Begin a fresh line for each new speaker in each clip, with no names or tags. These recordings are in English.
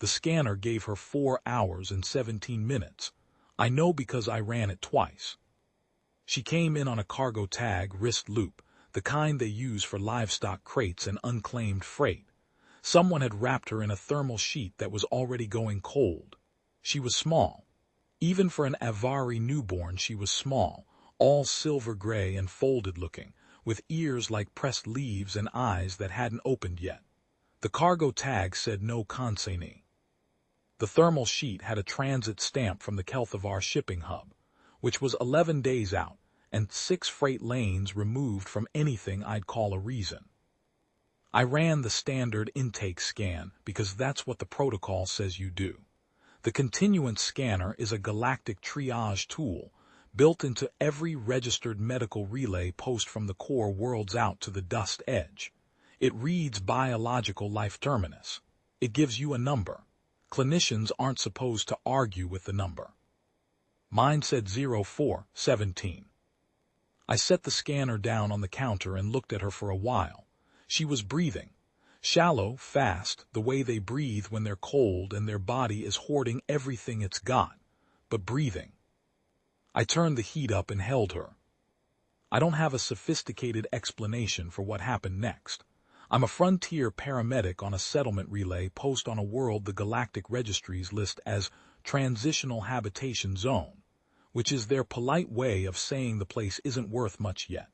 The scanner gave her 4 hours and 17 minutes. I know because I ran it twice. She came in on a cargo tag wrist loop, the kind they use for livestock crates and unclaimed freight. Someone had wrapped her in a thermal sheet that was already going cold. She was small. Even for an Avari newborn, she was small, all silver gray and folded-looking, with ears like pressed leaves and eyes that hadn't opened yet. The cargo tag said no consignee. The thermal sheet had a transit stamp from the Kelthavar shipping hub, which was 11 days out, and 6 freight lanes removed from anything I'd call a reason. I ran the standard intake scan because that's what the protocol says you do. The continuance scanner is a galactic triage tool built into every registered medical relay post from the core worlds out to the dust edge. It reads biological life terminus. It gives you a number. Clinicians aren't supposed to argue with the number. Mine said 0417. I set the scanner down on the counter and looked at her for a while. She was breathing. Shallow, fast, the way they breathe when they're cold and their body is hoarding everything it's got, but breathing. I turned the heat up and held her. I don't have a sophisticated explanation for what happened next. I'm a frontier paramedic on a settlement relay post on a world the galactic registries list as Transitional Habitation Zone, which is their polite way of saying the place isn't worth much yet.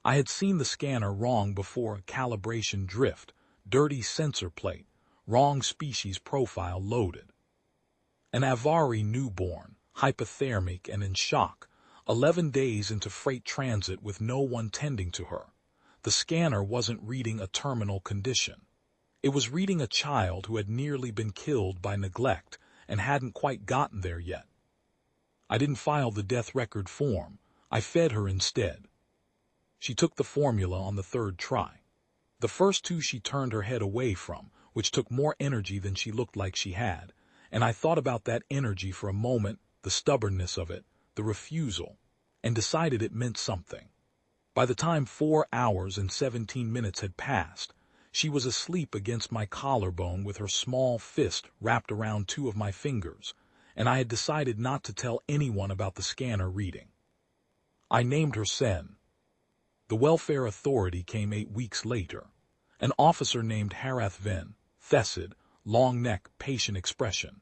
I had seen the scanner wrong before: calibration drift, dirty sensor plate, wrong species profile loaded. An Avari newborn, hypothermic and in shock, 11 days into freight transit with no one tending to her. The scanner wasn't reading a terminal condition. It was reading a child who had nearly been killed by neglect and hadn't quite gotten there yet. I didn't file the death record form. I fed her instead. She took the formula on the 3rd try. The first 2 she turned her head away from, which took more energy than she looked like she had, and I thought about that energy for a moment, the stubbornness of it, the refusal, and decided it meant something. By the time 4 hours and 17 minutes had passed, she was asleep against my collarbone with her small fist wrapped around 2 of my fingers, and I had decided not to tell anyone about the scanner reading. I named her Sen. The welfare authority came 8 weeks later. An officer named Harath Ven, Thessid, long neck, patient expression.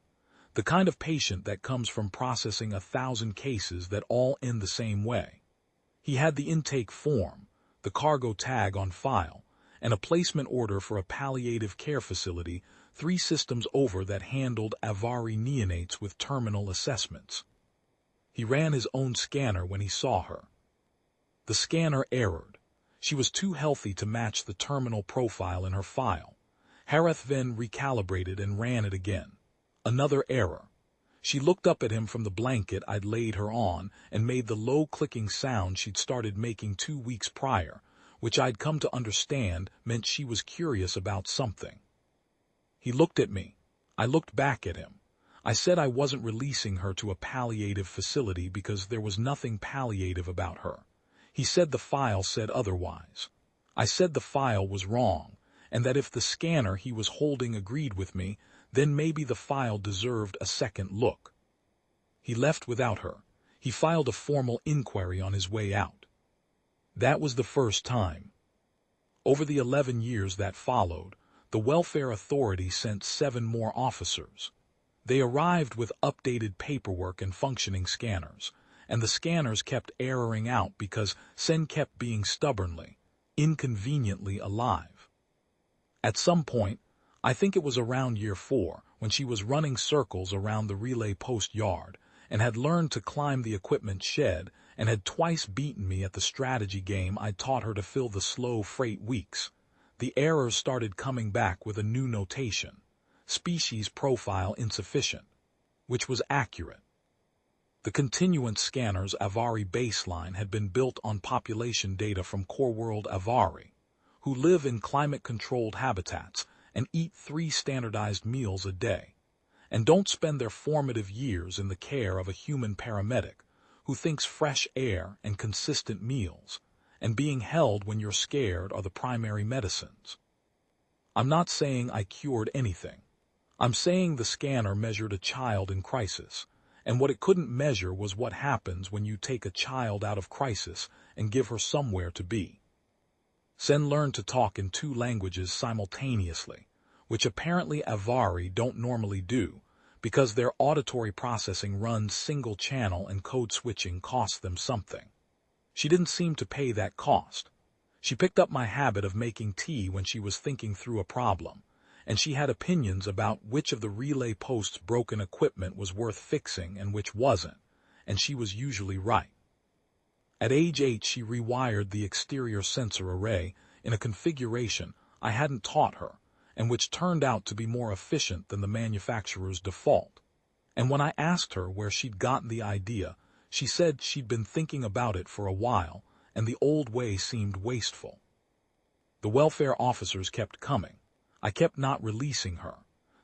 The kind of patient that comes from processing 1,000 cases that all end the same way. He had the intake form, the cargo tag on file, and a placement order for a palliative care facility 3 systems over that handled Avari neonates with terminal assessments. He ran his own scanner when he saw her. The scanner errored. She was too healthy to match the terminal profile in her file. Harath then recalibrated and ran it again. Another error. She looked up at him from the blanket I'd laid her on and made the low clicking sound she'd started making 2 weeks prior, which I'd come to understand meant she was curious about something. He looked at me. I looked back at him. I said I wasn't releasing her to a palliative facility because there was nothing palliative about her. He said the file said otherwise. I said the file was wrong, and that if the scanner he was holding agreed with me, then maybe the file deserved a second look. He left without her. He filed a formal inquiry on his way out. That was the first time. Over the 11 years that followed, the welfare authority sent 7 more officers. They arrived with updated paperwork and functioning scanners, and the scanners kept erroring out because Sen kept being stubbornly, inconveniently alive. At some point, I think it was around year 4, when she was running circles around the relay post yard and had learned to climb the equipment shed and had twice beaten me at the strategy game I'd taught her to fill the slow freight weeks, the errors started coming back with a new notation, species profile insufficient, which was accurate. The continuance scanner's Avari baseline had been built on population data from core world Avari, who live in climate-controlled habitats and eat 3 standardized meals a day, and don't spend their formative years in the care of a human paramedic who thinks fresh air and consistent meals and being held when you're scared are the primary medicines. I'm not saying I cured anything. I'm saying the scanner measured a child in crisis, and what it couldn't measure was what happens when you take a child out of crisis and give her somewhere to be. Sen learned to talk in 2 languages simultaneously, which apparently Avari don't normally do, because their auditory processing runs single channel and code switching costs them something. She didn't seem to pay that cost. She picked up my habit of making tea when she was thinking through a problem, and she had opinions about which of the relay post's broken equipment was worth fixing and which wasn't, and she was usually right. At age 8, she rewired the exterior sensor array in a configuration I hadn't taught her, and which turned out to be more efficient than the manufacturer's default. And when I asked her where she'd gotten the idea, she said she'd been thinking about it for a while, and the old way seemed wasteful. The welfare officers kept coming. I kept not releasing her.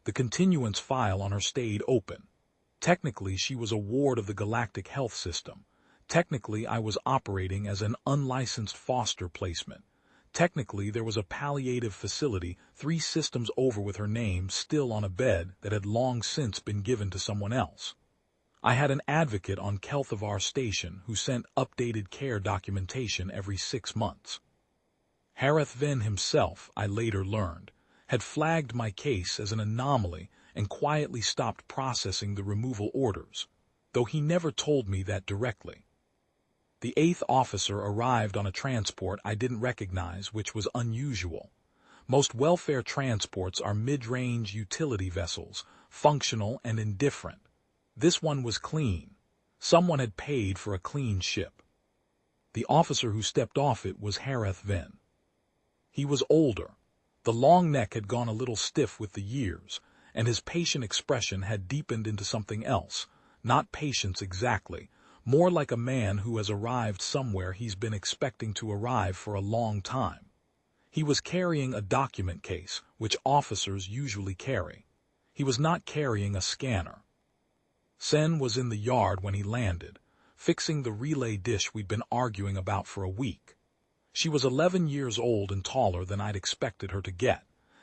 The continuance file on her stayed open. Technically, she was a ward of the galactic health system. Technically, I was operating as an unlicensed foster placement. Technically, there was a palliative facility 3 systems over with her name still on a bed that had long since been given to someone else. I had an advocate on Kelthavar Station who sent updated care documentation every 6 months. Harith Vin himself, I later learned, had flagged my case as an anomaly and quietly stopped processing the removal orders, though he never told me that directly. The 8th officer arrived on a transport I didn't recognize, which was unusual. Most welfare transports are mid-range utility vessels, functional and indifferent. This one was clean. Someone had paid for a clean ship. The officer who stepped off it was Harith Vin. He was older. The long neck had gone a little stiff with the years, and his patient expression had deepened into something else, not patience exactly, more like a man who has arrived somewhere he's been expecting to arrive for a long time. He was carrying a document case, which officers usually carry. He was not carrying a scanner. Sen was in the yard when he landed, fixing the relay dish we'd been arguing about for a week. She was 11 years old and taller than I'd expected her to get,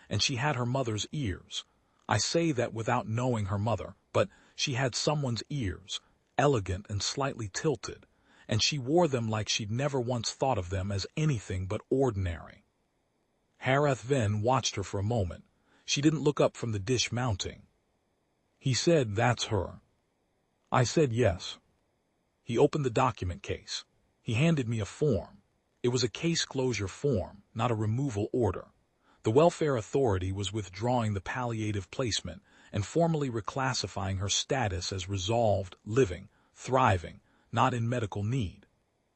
and she had her mother's ears. I say that without knowing her mother, but she had someone's ears, elegant and slightly tilted, and she wore them like she'd never once thought of them as anything but ordinary. Harith Vin watched her for a moment. She didn't look up from the dish mounting. He said, "That's her." I said yes. He opened the document case. He handed me a form. It was a case closure form, not a removal order. The welfare authority was withdrawing the palliative placement and formally reclassifying her status as resolved, living, thriving, not in medical need.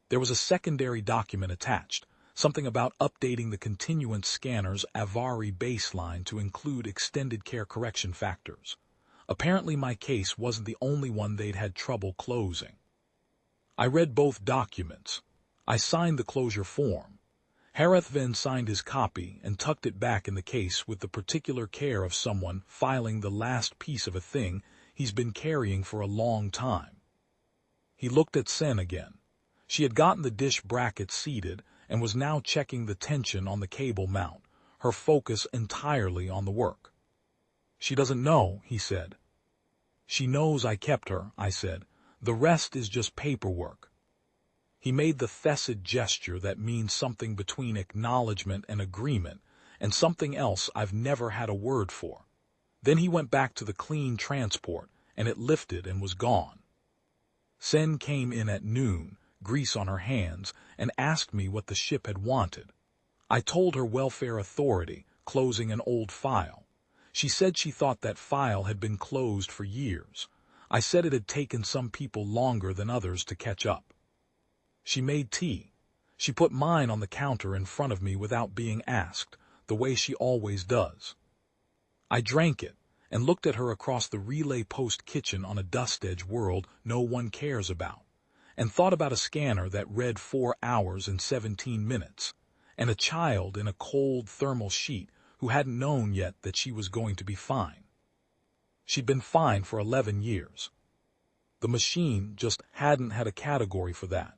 There was a secondary document attached, something about updating the continuance scanner's Avari baseline to include extended care correction factors. Apparently my case wasn't the only one they'd had trouble closing. I read both documents. I signed the closure form. Harith Vin signed his copy and tucked it back in the case with the particular care of someone filing the last piece of a thing he's been carrying for a long time. He looked at Sen again. She had gotten the dish bracket seated and was now checking the tension on the cable mount, her focus entirely on the work. "She doesn't know," he said. "She knows I kept her," I said. "The rest is just paperwork." He made the Thessid gesture that means something between acknowledgement and agreement, and something else I've never had a word for. Then he went back to the clean transport, and it lifted and was gone. Sen came in at noon, grease on her hands, and asked me what the ship had wanted. I told her welfare authority, closing an old file. She said she thought that file had been closed for years. I said it had taken some people longer than others to catch up. She made tea. She put mine on the counter in front of me without being asked, the way she always does. I drank it and looked at her across the relay post kitchen on a dust-edge world no one cares about, and thought about a scanner that read 4 hours and 17 minutes, and a child in a cold thermal sheet who hadn't known yet that she was going to be fine. She'd been fine for 11 years. The machine just hadn't had a category for that.